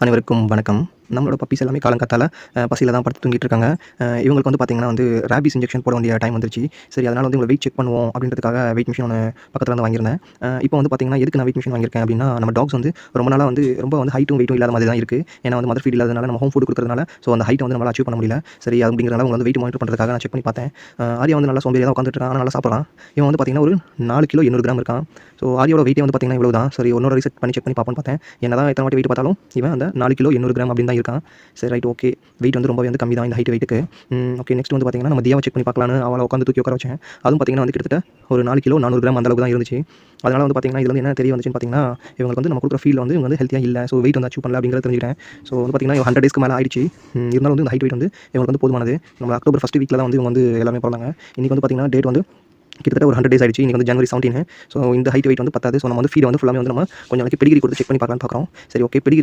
அனைவருக்கும் வணக்கம். நம்மளோட பப்பீஸ் எல்லாமே காலங்காத்தால பசியில தான் படுத்து தூங்கிட்டு இருக்காங்க. இவங்களுக்கு வந்து பார்த்தீங்கன்னா வந்து ரேபீஸ் இன்ஜெக்ஷன் போட வேண்டிய டைம் வந்துருச்சு. சரி அதனால வந்து இவங்கள வெயிட் செக் பண்ணுவோம் அப்படின்றதுக்காக வெயிட் மிஷின் ஒண்ணு பக்கத்துல வந்து வாங்கியிருந்தேன். இப்போ வந்து பார்த்தீங்கன்னா, எதுக்கு நான் வெயிட் மிஷின் வாங்கியிருக்கேன் அப்படின்னா, நம்ம டாக்ஸ் வந்து ரொம்ப நாளா வந்து ரொம்ப வந்து ஹைட்டும் வெயிட்டும் இல்லாத மாதிரி தான் இருக்கு. ஏன்னா வந்து மதர் ஃபீட் இல்லாதனால நம்ம ஹோம் ஃபுட் குடுக்கறதுனால, ஸோ அந்த ஹைட்ட வந்து நம்மளால அச்சீவ் பண்ண முடியல. சரி அப்படிங்கிறனால அவங்க வந்து வெயிட் மானிட்டர் பண்ணுறதுக்காக நான் செக் பண்ணி பார்த்தேன். ஆர்யா வந்து நல்லா சோம்பேறியா தான் உட்காந்துட்டு இருக்கான். ஆனா நல்லா சாப்பிடுறான். இவன் வந்து பார்த்தீங்கன்னா ஒரு 4 கிலோ 800 கிராம் இருக்கான். ஸோ ஆர்யாவோட வெயிட்டே வந்து பார்த்தீங்கன்னா இவ்வளவு தான். சரி இன்னொரு ரீசெட் பண்ணி செக் பண்ணி பார்ப்போம்னு பார்த்தேன். என்னதான் எத்தனை வாட்டி வெயிட் பார்த்தாலும் இவன் அந்த 4 கிலோ 800 கிராம் அப்படின்னு தான் இருக்கான். சரி ரைட் ஓகே. வெயிட் வந்து ரொம்பவே வந்து கம்மி தான் இந்த வெயிட்டுக்கு. ஓகே நெக்ஸ்ட் வந்து பார்த்தீங்கன்னா, நம்ம தியாவை செக் பண்ணி பார்க்கலான்னு அவளை உட்காந்து தூக்கி உட்கார வச்சேன். அதுவும் பார்த்தீங்கன்னா வந்து கிட்டத்தட்ட ஒரு 4 கிலோ 400 கிராம் அந்த அளவுக்கு தான் இருந்துச்சு. அதனால வந்து பார்த்தீங்கன்னா, இதுல வந்து என்ன தெரிய வந்துச்சுன்னு பார்த்தீங்கன்னா, இவங்களுக்கு வந்து நம்ம குடுக்குற ஃபீல்ல வந்து இவங்க வந்து ஹெல்த்தியா இல்ல. ஸோ வெயிட் வந்து அச்சீவ் பண்ணல அப்படிங்கிறத தெரிஞ்சுக்கிட்டேன். ஸோ வந்து பார்த்தீங்கன்னா, 100 டேஸ்க்கு மேல ஆயிடுச்சு. இருந்தாலும் வந்து இந்த ஹைட் வெயிட் வந்து இவங்களுக்கு வந்து போதுமானது. நம்ம அக்டோபர் ஃபர்ஸ்ட் வீக்ல தான் வந்து இவங்க வந்து எல்லாமே பொறந்தாங்க. இன்னைக்கு வந்து பார்த்தீங்கன்னா, டேட் வந்து கிட்டத்தட்ட ஒரு 100 டேஸ் ஆயிடுச்சு. இன்னைக்கு வந்து ஜனவரி 17. ஸோ இந்த ஹைட் வெயிட் வந்து பத்தாது. ஸோ நம்ம வந்து ஃபீட வந்து ஃபுல்லாமே வந்து நம்ம கொஞ்சம் நாளைக்கு பெடிகிரி கொடுத்து செக் பண்ணி பார்க்கலான்னு பார்க்குறோம். சரி ஓகே பெடிகிரி